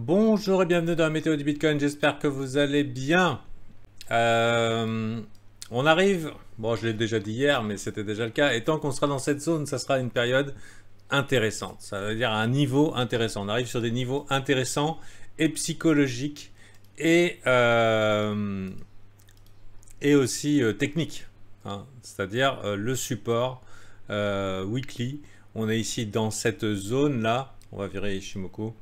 Bonjour et bienvenue dans la météo du Bitcoin, j'espère que vous allez bien. On arrive, bon je l'ai déjà dit hier mais c'était déjà le cas, et tant qu'on sera dans cette zone, ça sera une période intéressante, ça veut dire un niveau intéressant. On arrive sur des niveaux intéressants et psychologiques et aussi techniques, hein. C'est-à-dire le support weekly. On est ici dans cette zone là, on va virer Ishimoku.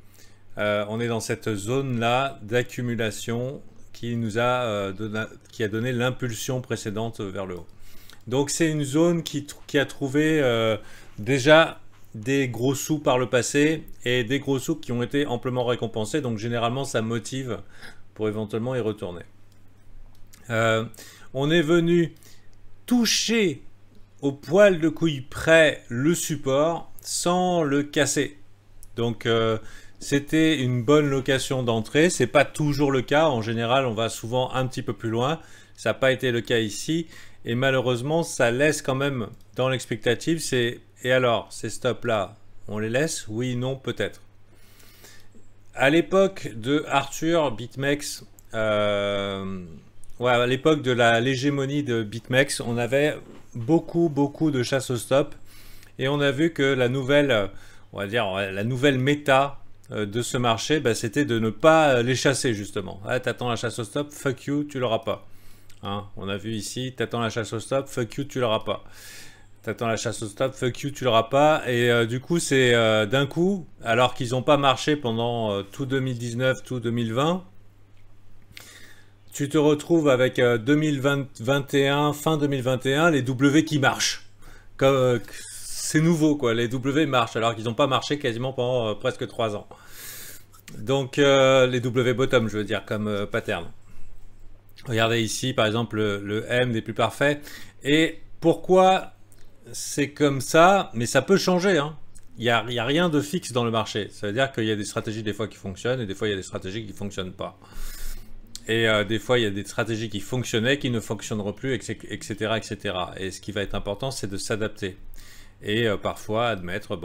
On est dans cette zone-là d'accumulation qui qui a donné l'impulsion précédente vers le haut. Donc c'est une zone qui a trouvé déjà des gros sous par le passé et des gros sous qui ont été amplement récompensés. Donc généralement ça motive pour éventuellement y retourner. On est venu toucher au poil de couille près le support sans le casser. Donc c'était une bonne location d'entrée. C'est pas toujours le cas. En général, on va souvent un petit peu plus loin. Ça n'a pas été le cas ici. Et malheureusement, ça laisse quand même dans l'expectative. Et alors, ces stops-là, on les laisse? Oui, non, peut-être. À l'époque de Arthur BitMEX, à l'époque de l'hégémonie de BitMEX, on avait beaucoup de chasse au stop. Et on a vu que la nouvelle, on va dire, la nouvelle méta de ce marché, c'était de ne pas les chasser justement. Ah, t'attends la chasse au stop, fuck you, tu l'auras pas. Hein, on a vu ici, t'attends la chasse au stop, fuck you, tu l'auras pas. T'attends la chasse au stop, fuck you, tu l'auras pas. Et du coup, c'est d'un coup, alors qu'ils n'ont pas marché pendant tout 2019, tout 2020, tu te retrouves avec 2021, fin 2021, les W qui marchent. C'est nouveau quoi, les W marchent alors qu'ils n'ont pas marché quasiment pendant presque 3 ans. Donc les W bottom je veux dire comme pattern. Regardez ici par exemple le M des plus parfaits. Et pourquoi c'est comme ça? Mais ça peut changer, hein. Il n'y a rien de fixe dans le marché. Ça veut dire qu'il y a des stratégies des fois qui fonctionnent et des fois il y a des stratégies qui ne fonctionnent pas. Et des fois il y a des stratégies qui fonctionnaient, qui ne fonctionneront plus, etc. etc. Et ce qui va être important c'est de s'adapter. Et parfois admettre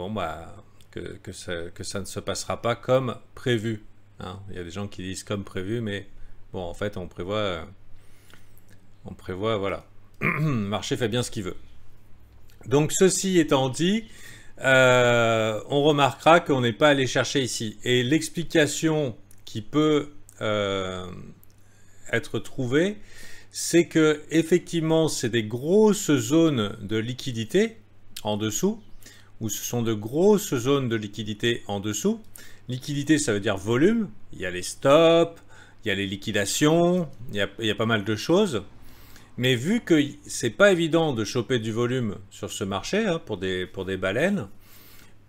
que ça ne se passera pas comme prévu, hein. Il y a des gens qui disent comme prévu, mais bon, en fait, on prévoit, voilà. Le marché fait bien ce qu'il veut. Donc, ceci étant dit, on remarquera qu'on n'est pas allé chercher ici. Et l'explication qui peut être trouvée, c'est que effectivement, c'est des grosses zones de liquidité en dessous, où ce sont de grosses zones de liquidité en dessous. Liquidité, ça veut dire volume. Il y a les stops, il y a les liquidations, il y a pas mal de choses. Mais vu que c'est pas évident de choper du volume sur ce marché, hein, pour des baleines,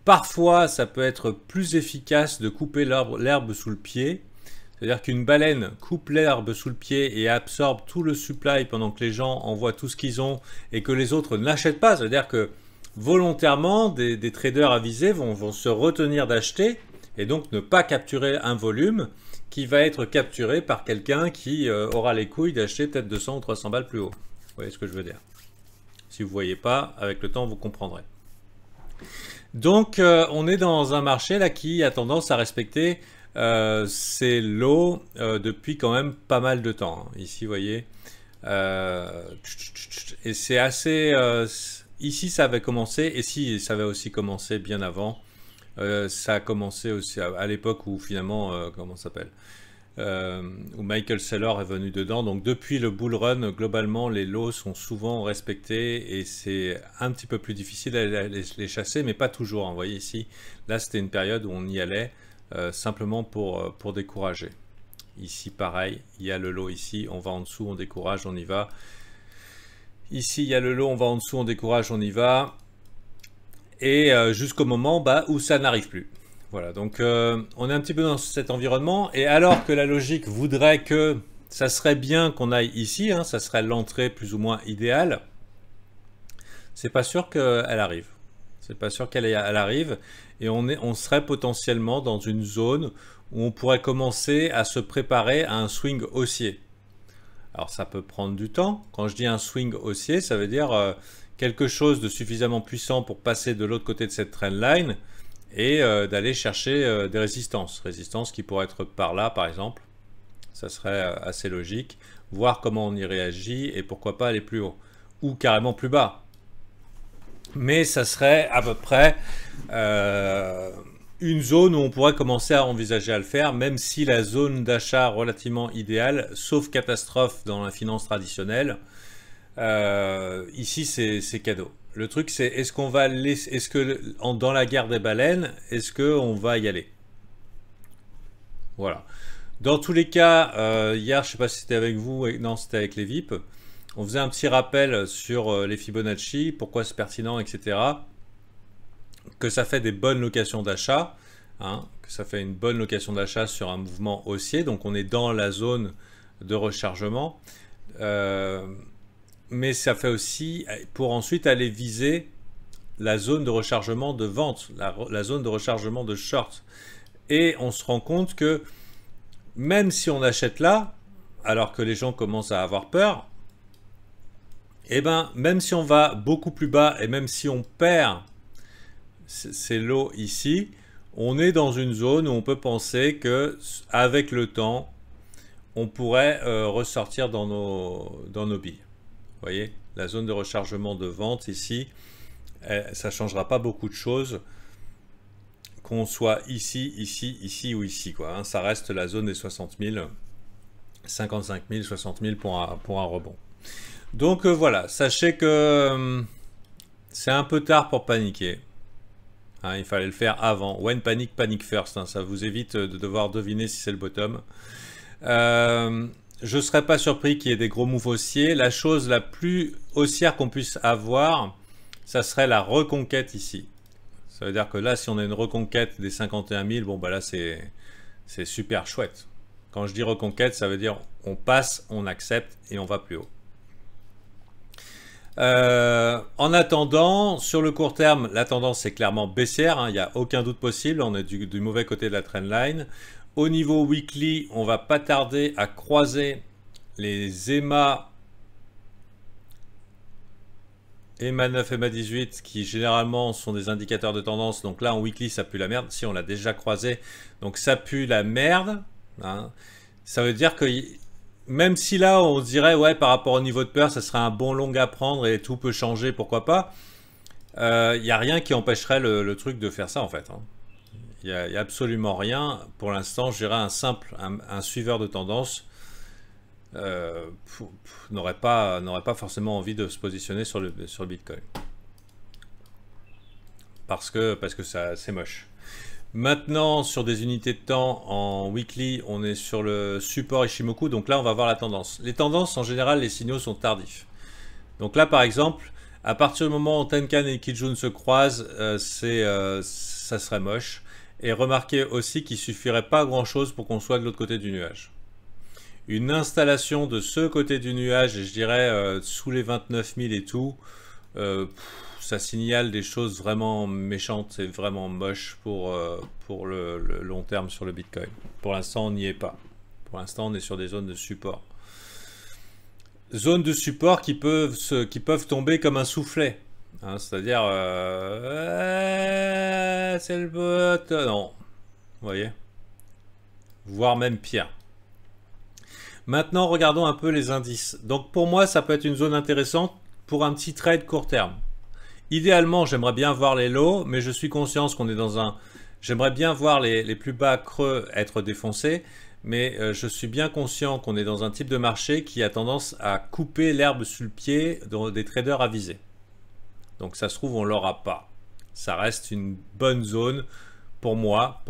parfois ça peut être plus efficace de couper l'herbe sous le pied. C'est-à-dire qu'une baleine coupe l'herbe sous le pied et absorbe tout le supply pendant que les gens envoient tout ce qu'ils ont et que les autres n'achètent pas. C'est-à-dire que volontairement, des traders avisés vont se retenir d'acheter et donc ne pas capturer un volume qui va être capturé par quelqu'un qui aura les couilles d'acheter peut-être 200 ou 300 balles plus haut. Vous voyez ce que je veux dire? Si vous ne voyez pas, avec le temps, vous comprendrez. Donc, on est dans un marché là qui a tendance à respecter ces lows depuis quand même pas mal de temps, hein. Ici, vous voyez. Et c'est assez... ici, ça avait commencé, et si ça avait aussi commencé bien avant. Ça a commencé aussi à l'époque où finalement, comment ça s'appelle, où Michael Saylor est venu dedans. Donc depuis le bull run, globalement, les lows sont souvent respectés et c'est un petit peu plus difficile à les chasser, mais pas toujours, hein. Vous voyez ici, là c'était une période où on y allait simplement pour décourager. Ici pareil, il y a le low ici, on va en dessous, on décourage, on y va. Ici il y a le low, on va en dessous, on décourage, on y va. Et jusqu'au moment où ça n'arrive plus. Voilà, donc on est un petit peu dans cet environnement, et alors que la logique voudrait que ça serait bien qu'on aille ici, hein, ça serait l'entrée plus ou moins idéale, c'est pas sûr qu'elle arrive. C'est pas sûr qu'elle arrive, et on serait potentiellement dans une zone où on pourrait commencer à se préparer à un swing haussier. Alors ça peut prendre du temps. Quand je dis un swing haussier, ça veut dire quelque chose de suffisamment puissant pour passer de l'autre côté de cette trendline et d'aller chercher des résistances. Résistances qui pourraient être par là, par exemple. Ça serait assez logique. Voir comment on y réagit et pourquoi pas aller plus haut. Ou carrément plus bas. Mais ça serait à peu près une zone où on pourrait commencer à envisager à le faire, même si la zone d'achat relativement idéale, sauf catastrophe dans la finance traditionnelle, ici c'est cadeau. Le truc c'est est-ce qu'on va laisser, est-ce que dans la guerre des baleines, est-ce qu'on va y aller? Voilà. Dans tous les cas, hier, je ne sais pas si c'était avec vous, non, c'était avec les VIP. On faisait un petit rappel sur les Fibonacci, pourquoi c'est pertinent, etc. Que ça fait des bonnes locations d'achat, hein, que ça fait une bonne location d'achat sur un mouvement haussier, donc on est dans la zone de rechargement. Mais ça fait aussi pour ensuite aller viser la zone de rechargement de vente, la zone de rechargement de short. Et on se rend compte que même si on achète là, alors que les gens commencent à avoir peur, et ben même si on va beaucoup plus bas et même si on perd ces lots ici, on est dans une zone où on peut penser que avec le temps, on pourrait ressortir dans nos billes. Vous voyez, la zone de rechargement de vente ici, ça ne changera pas beaucoup de choses. Qu'on soit ici, ici, ici ou ici, quoi. Hein. Ça reste la zone des 60 000, 55 000, 60 000 pour un rebond. Donc voilà, sachez que c'est un peu tard pour paniquer. Hein, il fallait le faire avant. When panic, panic first. Hein, ça vous évite de devoir deviner si c'est le bottom. Je ne serais pas surpris qu'il y ait des gros moves haussiers. La chose la plus haussière qu'on puisse avoir, ça serait la reconquête ici. Ça veut dire que là, si on a une reconquête des 51 000, bon bah là c'est super chouette. Quand je dis reconquête, ça veut dire on passe, on accepte et on va plus haut. En attendant, sur le court terme, la tendance est clairement baissière, hein, il n'y a aucun doute possible, on est du mauvais côté de la trendline. Au niveau weekly, on va pas tarder à croiser les EMA 9, EMA 18 qui généralement sont des indicateurs de tendance. Donc là en weekly ça pue la merde. Si on l'a déjà croisé, donc ça pue la merde. Hein. Ça veut dire que même si là on dirait ouais par rapport au niveau de peur ça serait un bon long à prendre et tout peut changer, pourquoi pas. Il n'y a rien qui empêcherait le truc de faire ça en fait. Hein. Il n'y a absolument rien. Pour l'instant je dirais un suiveur de tendance n'aurait pas forcément envie de se positionner sur le Bitcoin parce que c'est moche. Maintenant sur des unités de temps en weekly on est sur le support Ishimoku, donc là on va voir la tendance. Les tendances en général les signaux sont tardifs, donc là par exemple à partir du moment où Tenkan et Kijun se croisent ça serait moche. Et remarquez aussi qu'il suffirait pas grand chose pour qu'on soit de l'autre côté du nuage. Une installation de ce côté du nuage, et je dirais sous les 29 000 et tout, ça signale des choses vraiment méchantes et vraiment moches pour le long terme sur le Bitcoin. Pour l'instant, on n'y est pas. Pour l'instant, on est sur des zones de support. Zones de support qui peuvent tomber comme un soufflet. Hein, c'est-à-dire, c'est le bot. Non. Vous voyez? Voire même pire. Maintenant, regardons un peu les indices. Donc pour moi, ça peut être une zone intéressante pour un petit trade court terme. Idéalement, j'aimerais bien voir les lows, mais je suis conscient qu'on est dans un... J'aimerais bien voir les plus bas creux être défoncés, mais je suis bien conscient qu'on est dans un type de marché qui a tendance à couper l'herbe sous le pied des traders avisés. Donc ça se trouve, on ne l'aura pas. Ça reste une bonne zone pour moi,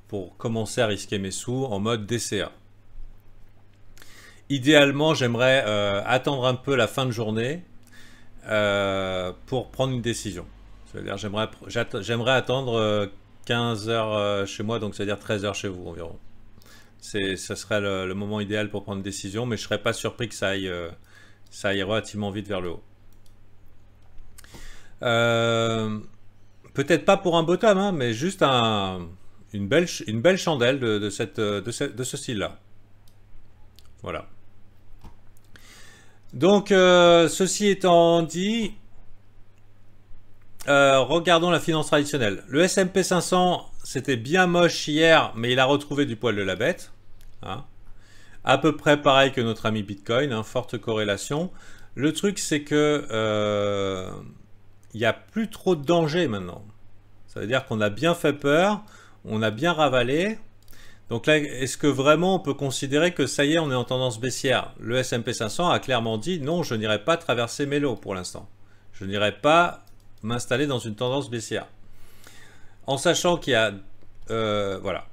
pour commencer à risquer mes sous en mode DCA. Idéalement, j'aimerais attendre un peu la fin de journée pour prendre une décision. C'est-à-dire, j'aimerais attendre 15 heures chez moi, donc c'est-à-dire 13 heures chez vous environ. Ça serait le moment idéal pour prendre une décision, mais je ne serais pas surpris que ça aille relativement vite vers le haut. Peut-être pas pour un bottom, hein, mais juste une belle chandelle de ce style-là. Voilà. Donc, ceci étant dit, regardons la finance traditionnelle. Le S&P 500, c'était bien moche hier, mais il a retrouvé du poil de la bête. Hein. À peu près pareil que notre ami Bitcoin, hein, forte corrélation. Le truc, c'est que il n'y a plus trop de danger maintenant. Ça veut dire qu'on a bien fait peur, on a bien ravalé. Donc là, est-ce que vraiment on peut considérer que ça y est, on est en tendance baissière? Le S&P 500 a clairement dit non, je n'irai pas traverser mes lots pour l'instant. Je n'irai pas m'installer dans une tendance baissière. En sachant qu'il y a... voilà.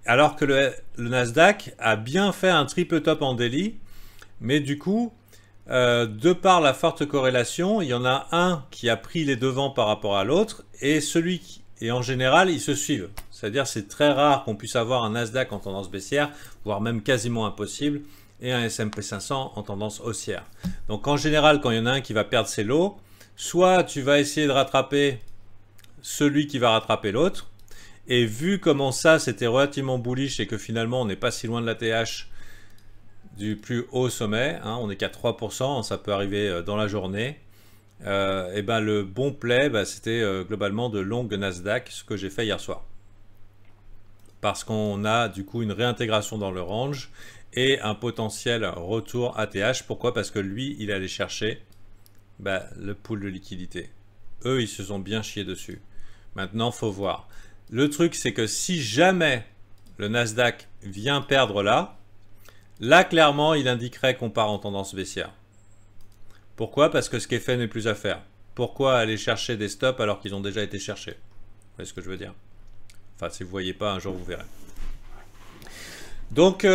Alors que le Nasdaq a bien fait un triple top en daily, mais du coup, de par la forte corrélation, il y en a un qui a pris les devants par rapport à l'autre, et celui qui... Et en général, ils se suivent. C'est-à-dire c'est très rare qu'on puisse avoir un Nasdaq en tendance baissière, voire même quasiment impossible, et un S&P 500 en tendance haussière. Donc en général, quand il y en a un qui va perdre ses lots, soit tu vas essayer de rattraper celui qui va rattraper l'autre, et vu comment ça c'était relativement bullish et que finalement on n'est pas si loin de la TH du plus haut sommet, hein, on n'est qu'à 3%, ça peut arriver dans la journée, et ben le bon play, c'était globalement de long Nasdaq, ce que j'ai fait hier soir. Parce qu'on a du coup une réintégration dans le range et un potentiel retour ATH. Pourquoi? Parce que lui, il allait chercher le pool de liquidité. Eux, ils se sont bien chiés dessus. Maintenant, faut voir. Le truc, c'est que si jamais le Nasdaq vient perdre là, clairement, il indiquerait qu'on part en tendance baissière. Pourquoi? Parce que ce qui est fait n'est plus à faire. Pourquoi aller chercher des stops alors qu'ils ont déjà été cherchés? Vous voyez ce que je veux dire? Enfin, si vous ne voyez pas, un jour vous verrez. Donc,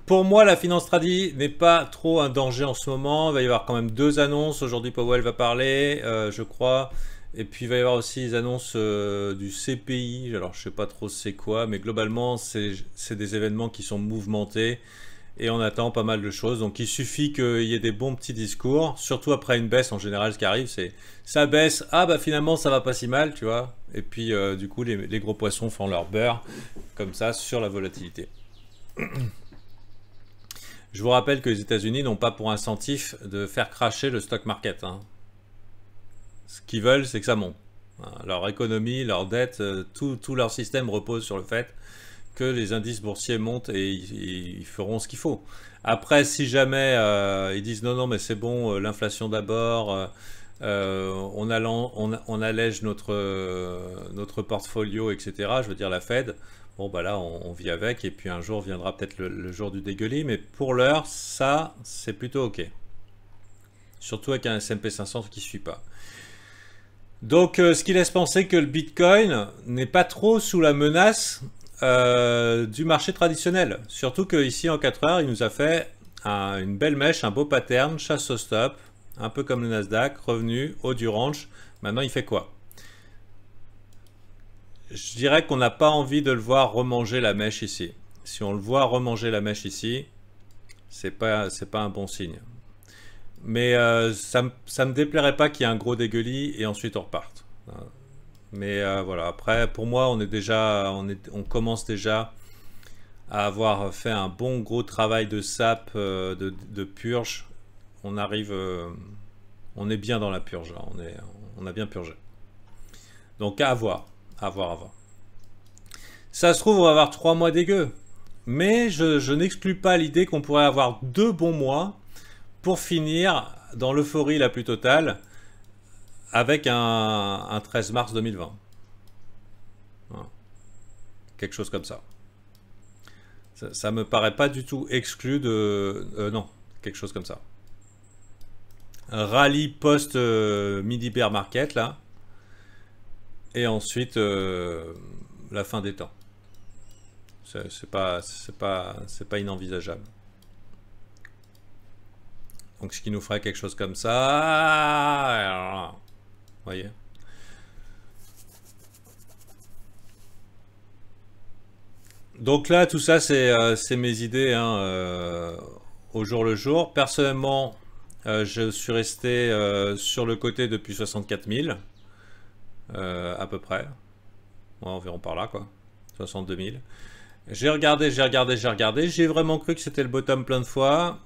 pour moi, la finance tradi n'est pas trop un danger en ce moment. Il va y avoir quand même 2 annonces. Aujourd'hui, Powell va parler, je crois. Et puis, il va y avoir aussi les annonces du CPI. Alors, je ne sais pas trop c'est quoi, mais globalement, c'est des événements qui sont mouvementés. Et on attend pas mal de choses. Donc il suffit qu'il y ait des bons petits discours. Surtout après une baisse, en général, ce qui arrive, c'est ça baisse. Ah finalement, ça va pas si mal, tu vois. Et puis du coup, les gros poissons font leur beurre, comme ça, sur la volatilité. Je vous rappelle que les États-Unis n'ont pas pour incentif de faire cracher le stock market. Hein. Ce qu'ils veulent, c'est que ça monte. Leur économie, leur dette, tout leur système repose sur le fait que les indices boursiers montent et ils feront ce qu'il faut. Après, si jamais ils disent non, mais c'est bon, l'inflation d'abord, on allège notre portfolio, etc. Je veux dire la Fed, bon là on vit avec et puis un jour viendra peut-être le jour du dégueulis, mais pour l'heure, ça c'est plutôt ok. Surtout avec un S&P 500 qui ne suit pas. Donc ce qui laisse penser que le Bitcoin n'est pas trop sous la menace du marché traditionnel. Surtout qu'ici en 4 heures, il nous a fait une belle mèche, un beau pattern, chasse au stop, un peu comme le Nasdaq, revenu, haut du range. Maintenant, il fait quoi? Je dirais qu'on n'a pas envie de le voir remanger la mèche ici. Si on le voit remanger la mèche ici, c'est pas un bon signe. Mais ça me déplairait pas qu'il y ait un gros dégueulis et ensuite on reparte. Mais voilà, après, pour moi, on commence déjà à avoir fait un bon gros travail de sap, de purge. On arrive, on est bien dans la purge, là. On a bien purgé. Donc à voir, à voir, à voir. Ça se trouve, on va avoir 3 mois dégueux. Mais je n'exclus pas l'idée qu'on pourrait avoir 2 bons mois pour finir dans l'euphorie la plus totale, avec un 13 mars 2020. Voilà. Quelque chose comme ça. Ça me paraît pas du tout exclu de... non, quelque chose comme ça. Un rallye post-midi bear market, là. Et ensuite, la fin des temps. C'est pas inenvisageable. Donc ce qui nous ferait quelque chose comme ça... Vous voyez? Donc là, tout ça, c'est mes idées hein, au jour le jour. Personnellement, je suis resté sur le côté depuis 64 000, à peu près. Ouais, environ par là, quoi. 62 000. J'ai regardé, j'ai vraiment cru que c'était le bottom plein de fois.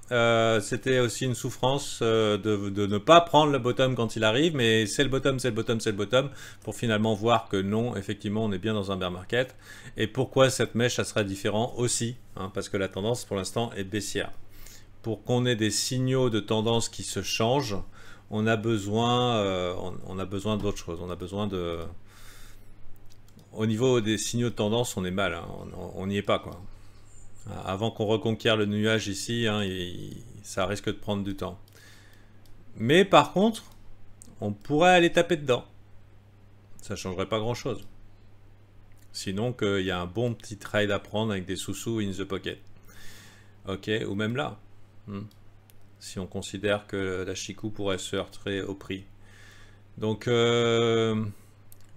C'était aussi une souffrance de ne pas prendre le bottom quand il arrive, mais c'est le bottom, c'est le bottom, c'est le bottom, pour finalement voir que non, effectivement, on est bien dans un bear market. Et pourquoi cette mèche, ça sera différent aussi, hein, parce que la tendance pour l'instant est baissière. Pour qu'on ait des signaux de tendance qui se changent, on a besoin d'autre chose. On a besoin de... Au niveau des signaux de tendance, on est mal, hein. On n'y est pas, quoi. Avant qu'on reconquiert le nuage ici, hein, ça risque de prendre du temps. Mais par contre, on pourrait aller taper dedans. Ça changerait pas grand-chose. Sinon qu'il y a un bon petit trade à prendre avec des sous-sous in the pocket. Ok, ou même là. Si on considère que la Chikou pourrait se heurter au prix. Donc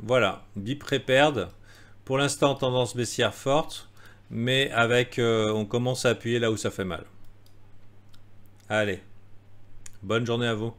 voilà, bip repaired. Pour l'instant, tendance baissière forte, mais avec, on commence à appuyer là où ça fait mal. Allez, bonne journée à vous.